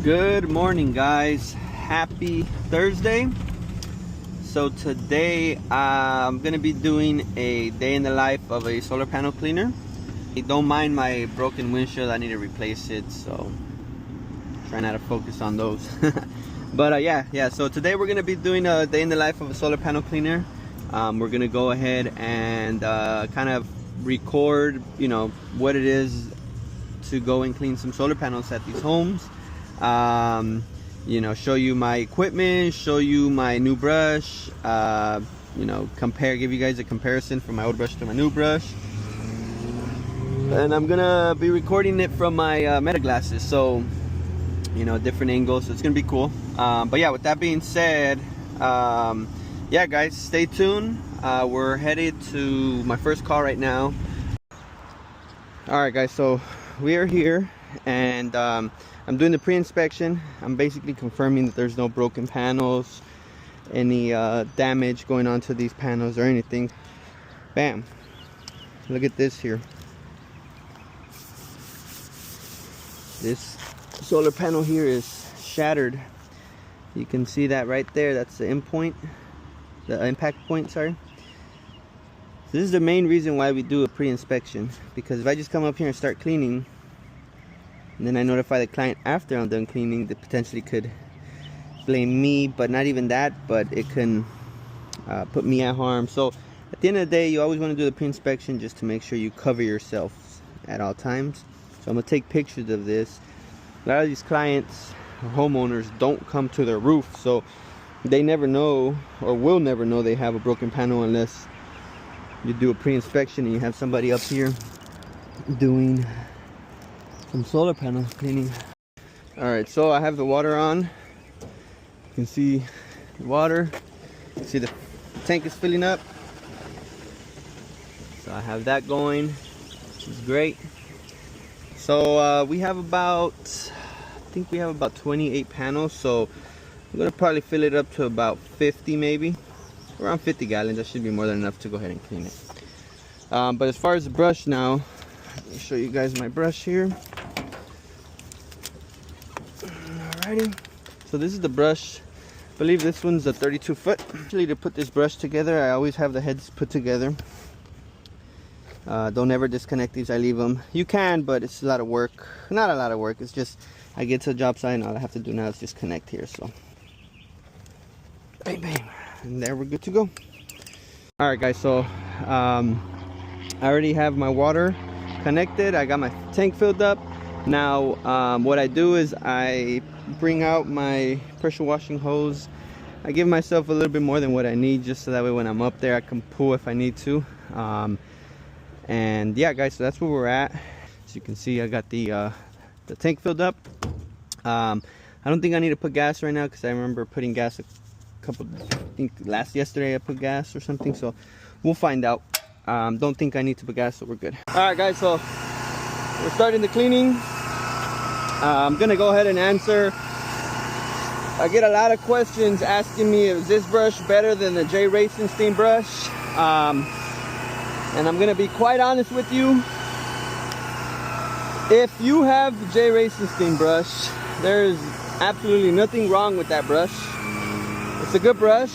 Good morning, guys. Happy Thursday. So today I'm gonna be doing a day in the life of a solar panel cleaner. Don't mind my broken windshield, I need to replace it, so try not to focus on those. But yeah, so today we're gonna be doing a day in the life of a solar panel cleaner. We're gonna go ahead and kind of record, what it is to go and clean some solar panels at these homes. Show you my equipment, show you my new brush, give you guys a comparison from my old brush to my new brush. And I'm gonna be recording it from my meta glasses, so different angles, so it's gonna be cool. But yeah, with that being said, yeah guys, stay tuned. We're headed to my first call right now. Alright guys, so we are here, and I'm doing the pre-inspection. I'm basically confirming that there's no broken panels, any damage going on to these panels or anything. Bam, look at this here. This solar panel here is shattered. You can see that right there. That's the impact point, sorry. This is the main reason why we do a pre-inspection, because if I just come up here and start cleaning and then I notify the client after I'm done cleaning, they potentially could blame me, but not even that, but it can put me at harm. So at the end of the day, you always want to do the pre-inspection just to make sure you cover yourself at all times. So I'm going to take pictures of this. A lot of these clients or homeowners don't come to their roof, so they never know or will never know they have a broken panel unless you do a pre-inspection and you have somebody up here doing some solar panel cleaning. Alright, so I have the water on. You can see the water. You see the tank is filling up. So I have that going, which is great. So we have about, I think we have about 28 panels. So I'm gonna probably fill it up to about 50 maybe. Around 50 gallons, that should be more than enough to go ahead and clean it. But as far as the brush now, let me show you guys my brush here. Alrighty, so this is the brush. I believe this one's a 32 foot. Actually, to put this brush together, I always have the heads put together. Don't ever disconnect these, I leave them. You can, but it's a lot of work. Not a lot of work, it's just I get to the job site and all I have to do now is just connect here. So bang bang, and there we're good to go. Alright guys, so I already have my water connected. I got my tank filled up. Now what I do is I bring out my pressure washing hose. I give myself a little bit more than what I need, just so that way when I'm up there I can pull if I need to. And yeah guys, so that's where we're at. As you can see, I got the tank filled up. I don't think I need to put gas right now, because I remember putting gas I think yesterday I put gas or something, so we'll find out. Don't think I need to put gas, so we're good. Alright guys, so we're starting the cleaning. I'm gonna go ahead and answer. I get a lot of questions asking me, is this brush better than the J. Racenstein brush? And I'm gonna be quite honest with you. If you have the J. Racenstein brush, there's absolutely nothing wrong with that brush. It's a good brush.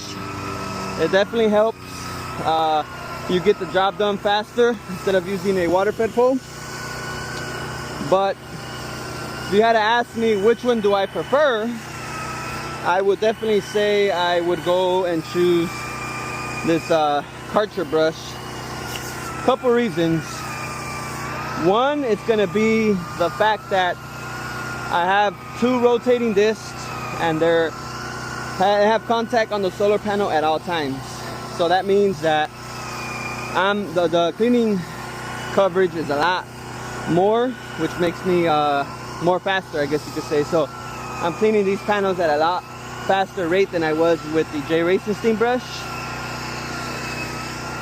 It definitely helps you get the job done faster instead of using a water fed pole. But if you had to ask me which one do I prefer, I would definitely say I would go and choose this Karcher brush. Couple reasons. One, it's gonna be the fact that I have two rotating discs and I have contact on the solar panel at all times. So that means that the cleaning coverage is a lot more, which makes me more faster, I guess you could say. So I'm cleaning these panels at a lot faster rate than I was with the J. Racenstein brush.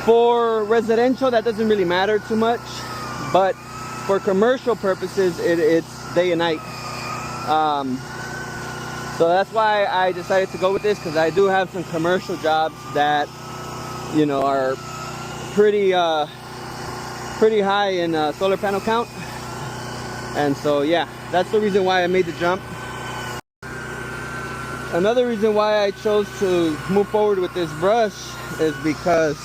For residential, that doesn't really matter too much, but for commercial purposes, it's day and night. So that's why I decided to go with this, because I do have some commercial jobs that are pretty high in solar panel count. And so yeah, that's the reason why I made the jump. Another reason why I chose to move forward with this brush is because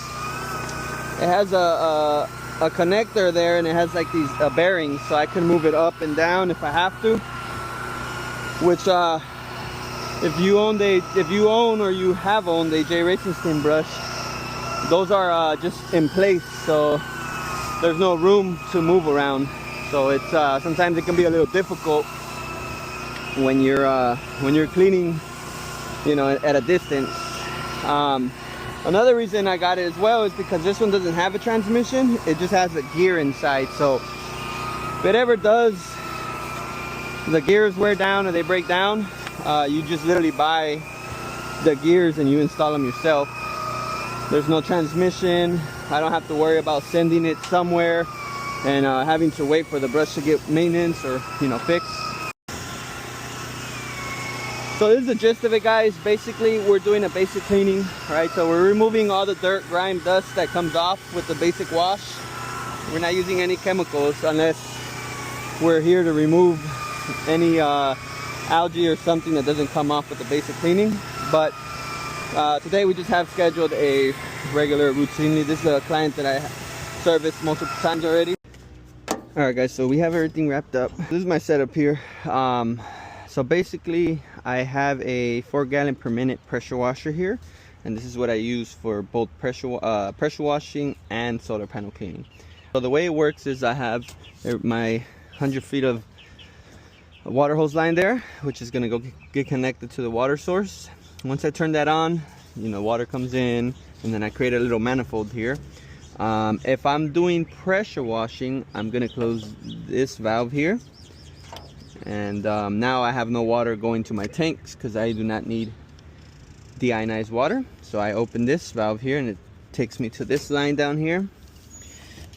it has a connector there, and it has like these bearings, so I can move it up and down if I have to. Which if you own or you have owned a J Racing Steam brush, those are just in place, so there's no room to move around. So it's sometimes it can be a little difficult when you're cleaning, you know, at a distance. Another reason I got it as well is because this one doesn't have a transmission, it just has a gear inside. So if it ever does, the gears wear down or they break down, you just literally buy the gears and you install them yourself. There's no transmission. I don't have to worry about sending it somewhere and having to wait for the brush to get maintenance or, you know, fixed. So this is the gist of it, guys. Basically, we're doing a basic cleaning, right? So we're removing all the dirt, grime, dust that comes off with the basic wash. We're not using any chemicals unless we're here to remove any algae or something that doesn't come off with the basic cleaning. But today we just have scheduled a regular routine. This is a client that I serviced multiple times already. All right, guys, so we have everything wrapped up. This is my setup here. So basically, I have a 4-gallon per minute pressure washer here, and this is what I use for both pressure washing and solar panel cleaning. So the way it works is I have my 100 feet of water hose line there, which is going to go get connected to the water source. Once I turn that on, you know, water comes in, and then I create a little manifold here. If I'm doing pressure washing, I'm going to close this valve here. And now I have no water going to my tanks because I do not need deionized water. So I open this valve here and it takes me to this line down here.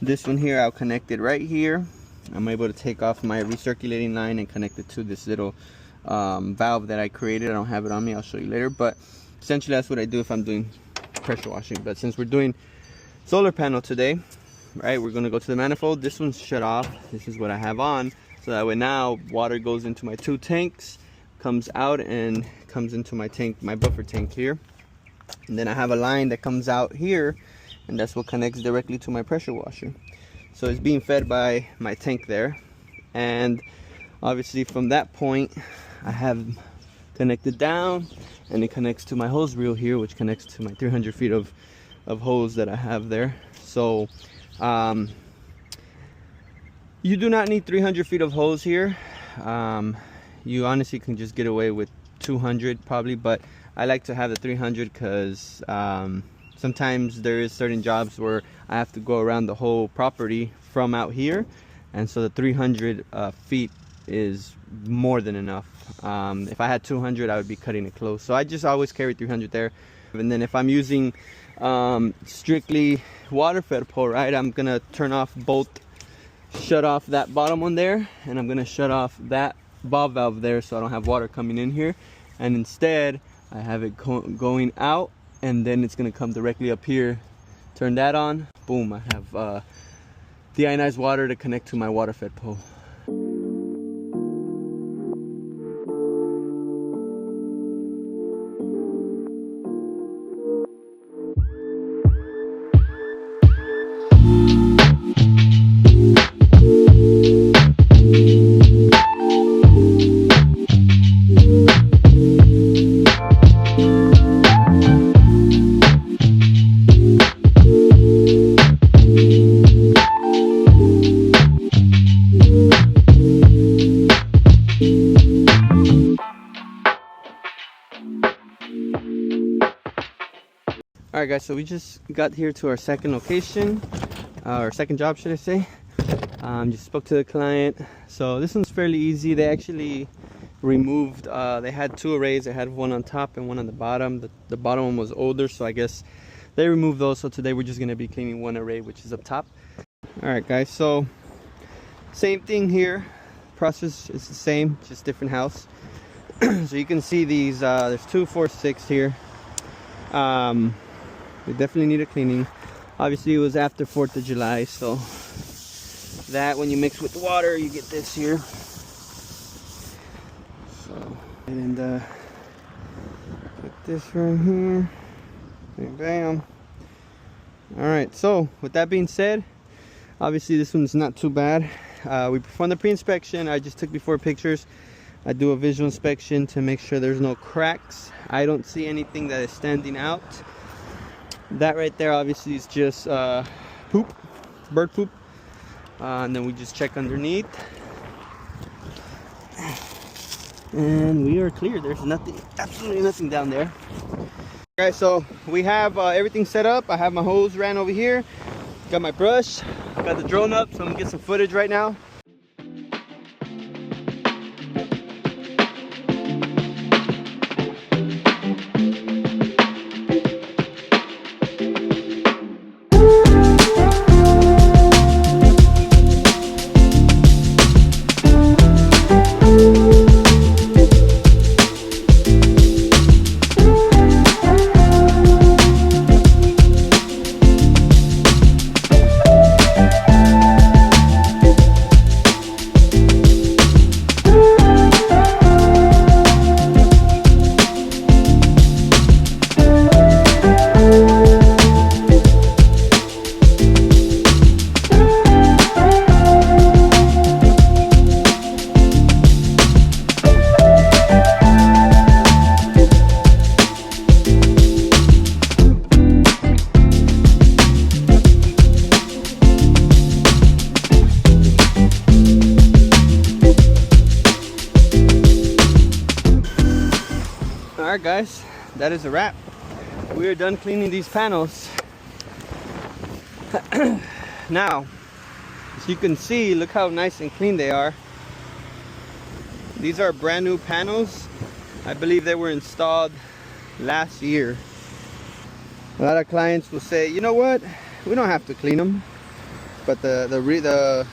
This one here, I'll connect it right here. I'm able to take off my recirculating line and connect it to this little valve that I created. I don't have it on me, I'll show you later. But essentially that's what I do if I'm doing pressure washing. But since we're doing solar panel today, right, we're going to go to the manifold. This one's shut off. This is what I have on. So that way now water goes into my 2 tanks, comes out and comes into my tank, my buffer tank here. And then I have a line that comes out here, and that's what connects directly to my pressure washer. So it's being fed by my tank there. And obviously from that point, I have connected down, and it connects to my hose reel here, which connects to my 300 feet of hose that I have there. So you do not need 300 feet of hose here. You honestly can just get away with 200 probably, but I like to have the 300 because sometimes there is certain jobs where I have to go around the whole property from out here, and so the 300 feet is more than enough. If I had 200, I would be cutting it close, so I just always carry 300 there. And then if I'm using strictly water fed pole, right, I'm gonna shut off that bottom one there, and I'm gonna shut off that ball valve there so I don't have water coming in here, and instead I have it going out, and then it's gonna come directly up here. Turn that on, boom, I have deionized water to connect to my water fed pole. Alright guys, so we just got here to our second location, our second job should I say. Just spoke to the client. So this one's fairly easy. They actually removed, they had 2 arrays. They had one on top and one on the bottom. The bottom one was older, so I guess they removed those. So today we're just going to be cleaning one array, which is up top. Alright guys, so same thing here. Process is the same, just different house. So you can see these, there's 2, 4, 6 here. They definitely need a cleaning. Obviously it was after 4th of July, so that when you mix with the water you get this here. So, and this right here. Bam, bam. All right, so with that being said, obviously this one's not too bad. We performed the pre-inspection. I just took before pictures. I do a visual inspection to make sure there's no cracks. I don't see anything that is standing out. That right there obviously is just poop, bird poop. And then we just check underneath. And we are clear. There's nothing, absolutely nothing down there. Okay, so we have everything set up. I have my hose ran over here. Got my brush. Got the drone up, so I'm gonna get some footage right now. Alright guys, that is a wrap. We are done cleaning these panels. Now, as you can see, look how nice and clean they are. These are brand new panels. I believe they were installed last year. A lot of clients will say, you know what, we don't have to clean them. But the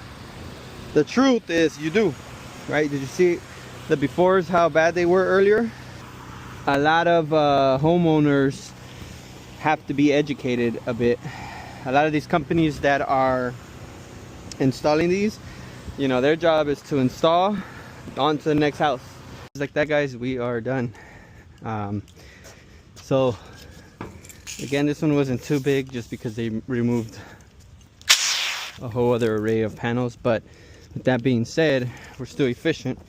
truth is you do, right? Did you see the befores, how bad they were earlier? A lot of homeowners have to be educated a bit. A lot of these companies that are installing these, you know, their job is to install on to the next house. Just like that, guys, we are done. So again, this one wasn't too big just because they removed a whole other array of panels. But with that being said, we're still efficient.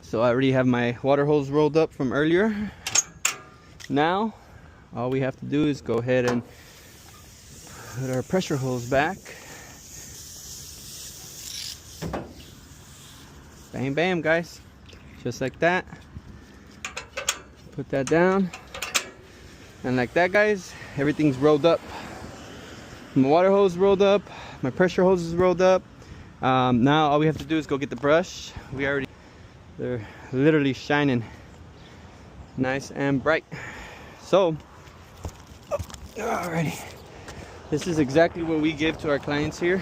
So I already have my water hose rolled up from earlier. Now, all we have to do is go ahead and put our pressure hose back. Bam, bam, guys. Just like that. Put that down. And like that, guys, everything's rolled up. My water hose rolled up. My pressure hose is rolled up. Now all we have to do is go get the brush. They're literally shining nice and bright. So, alrighty, this is exactly what we give to our clients here.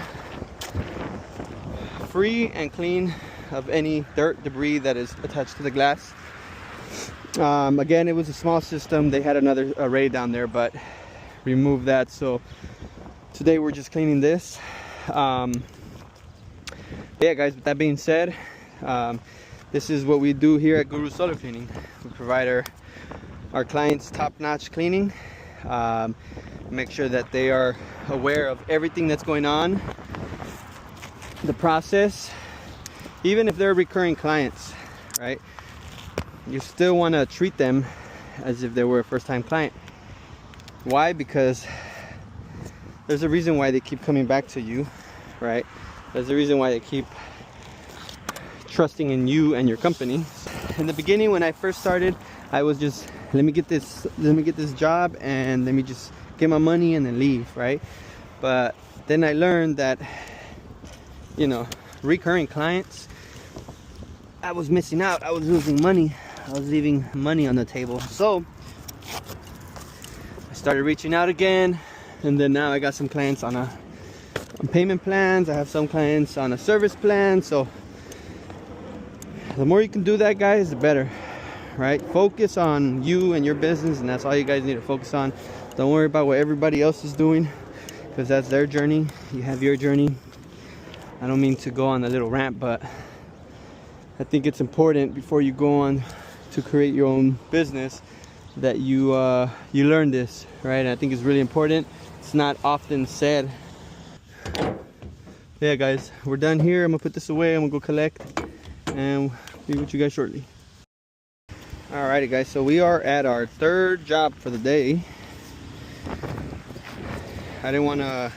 Free and clean of any dirt, debris that is attached to the glass. Again, it was a small system. They had another array down there, but removed that. So today we're just cleaning this. Yeah, guys, with that being said, this is what we do here at Guru Solar Cleaning. We provide our clients top-notch cleaning. Make sure that they are aware of everything that's going on, the process. Even if they're recurring clients, right? You still want to treat them as if they were a first-time client. Why? Because there's a reason why they keep coming back to you, right? There's a reason why they keep trusting in you and your company. In the beginning, when I first started, I was just, let me get this job and let me just get my money and then leave, right? But then I learned that, you know, recurring clients, I was missing out. I was losing money. I was leaving money on the table. So I started reaching out again, and then now I got some clients on payment plans. I have some clients on a service plan. So the more you can do that, guys, the better, right? Focus on you and your business, and that's all you guys need to focus on. Don't worry about what everybody else is doing, because that's their journey. You have your journey. I don't mean to go on a little rant, but I think it's important before you go on to create your own business, that you learn this, right? And I think it's really important. It's not often said. Yeah guys, we're done here. I'm gonna put this away. I'm gonna go collect and be with you guys shortly. Alrighty guys, so we are at our third job for the day. I didn't want to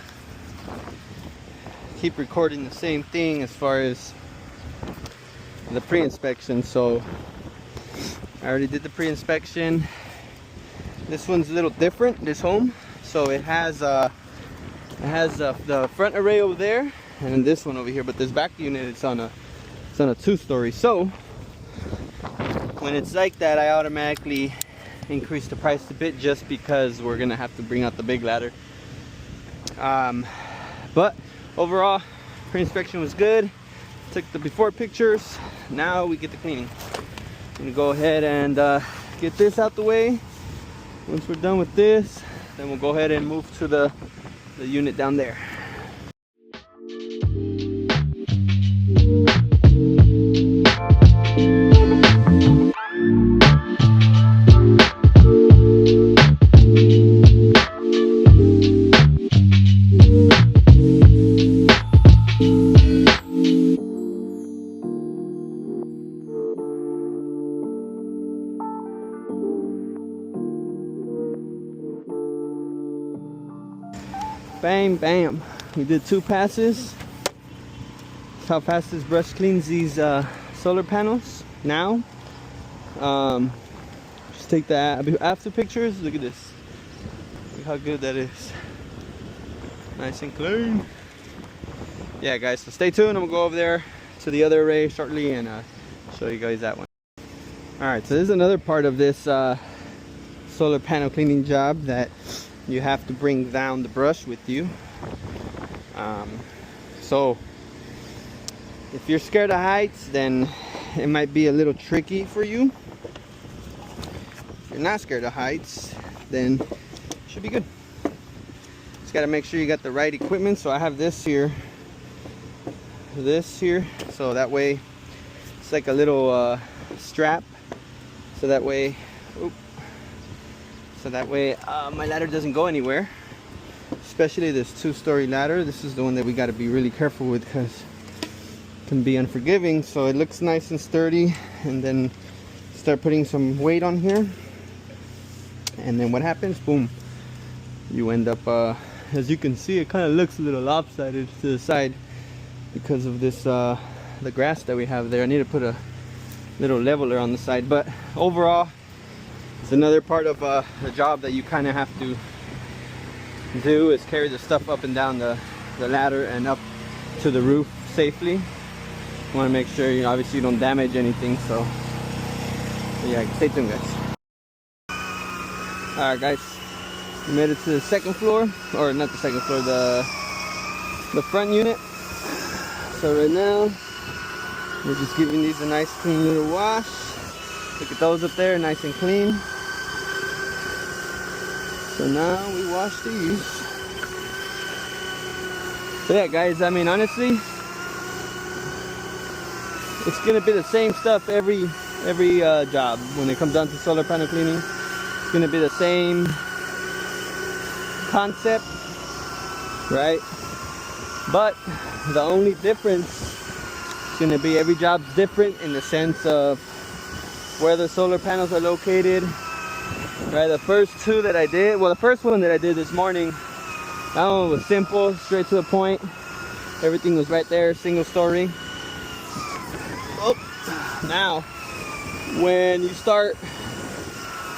keep recording the same thing as far as the pre-inspection, so I already did the pre-inspection. This one's a little different, this home. So it has the front array over there, and then this one over here. But this back unit, it's on a 2-story. So when it's like that, I automatically increase the price a bit, just because we're gonna have to bring out the big ladder. But overall, pre-inspection was good. Took the before pictures. Now we get the cleaning. I'm gonna go ahead and get this out the way. Once we're done with this, then we'll go ahead and move to the unit down there. Bam, bam. We did 2 passes. That's how fast this brush cleans these solar panels now. Just take the after pictures. Look at this. Look how good that is. Nice and clean. Yeah guys, so stay tuned. I'm gonna go over there to the other array shortly and show you guys that one. Alright, so this is another part of this solar panel cleaning job that you have to bring down the brush with you. So if you're scared of heights, then it might be a little tricky for you. If you're not scared of heights, then it should be good. Just got to make sure you got the right equipment. So I have this here, so that way it's like a little strap, so that way my ladder doesn't go anywhere, especially this 2-story ladder. This is the one that we got to be really careful with, because it can be unforgiving. So it looks nice and sturdy, and then start putting some weight on here, and then what happens? Boom, you end up as you can see, it kind of looks a little lopsided to the side because of this the grass that we have there. I need to put a little leveler on the side, but overall it's another part of the job that you kind of have to do, is carry the stuff up and down the ladder and up to the roof safely. You want to make sure, you know, obviously you don't damage anything. So yeah, stay tuned guys. Alright guys, we made it to the second floor, or not the second floor, the front unit. So right now we're just giving these a nice clean little wash. Look at those up there, nice and clean. So now we wash these. So yeah guys, I mean honestly, it's gonna be the same stuff every job when it comes down to solar panel cleaning. It's gonna be the same concept, right? But the only difference is gonna be every job's different in the sense of where the solar panels are located, right? The first 2 that I did, well, the first one that I did this morning, that one was simple, straight to the point. Everything was right there, single story. Oh, now when you start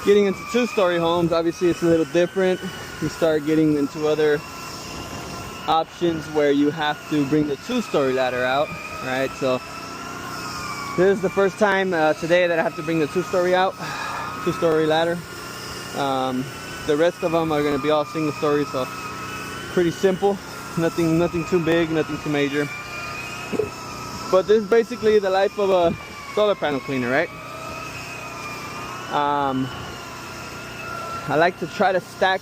getting into 2-story homes, obviously it's a little different. You start getting into other options where you have to bring the 2-story ladder out, right? So this is the first time today that I have to bring the 2-story out, 2-story ladder. The rest of them are going to be all single story, so pretty simple. Nothing too big, nothing too major. But this is basically the life of a solar panel cleaner, right? I like to try to stack,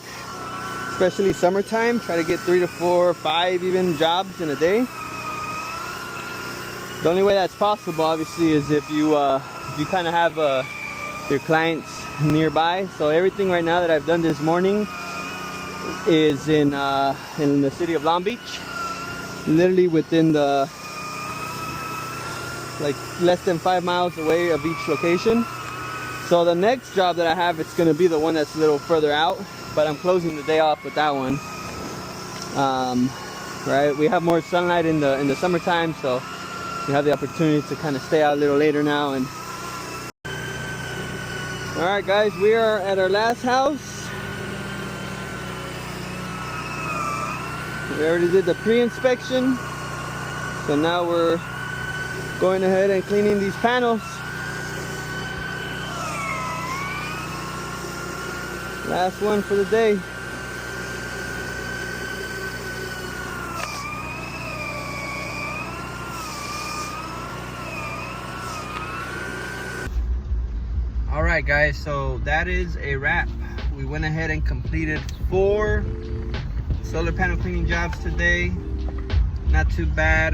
especially summertime, try to get 3 to 4 or 5 even jobs in a day. The only way that's possible, obviously, is if you kind of have your clients nearby. So everything right now that I've done this morning is in the city of Long Beach, literally within the like less than 5 miles away of each location. So the next job that I have, it's going to be the one that's a little further out, but I'm closing the day off with that one. Right, we have more sunlight in the summertime, so we have the opportunity to kind of stay out a little later now. And all right, guys, we are at our last house. We already did the pre-inspection, so now we're going ahead and cleaning these panels. Last one for the day. Alright guys, so that is a wrap. We went ahead and completed 4 solar panel cleaning jobs today. Not too bad.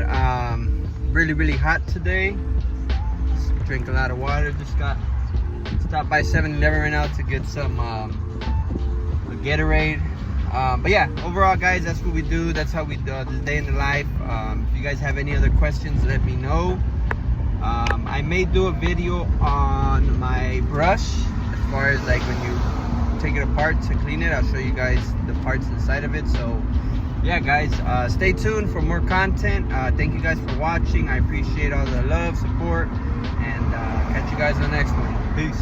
Really hot today. Just drink a lot of water. Just stopped by 7-Eleven right now to get some a Gatorade. But yeah, overall guys, that's what we do. That's how we do the day in the life. If you guys have any other questions, let me know. I may do a video on my brush, as far as like when you take it apart to clean it. I'll show you guys the parts inside of it. So yeah guys, stay tuned for more content. Thank you guys for watching. I appreciate all the love, support, and catch you guys on the next one. Peace.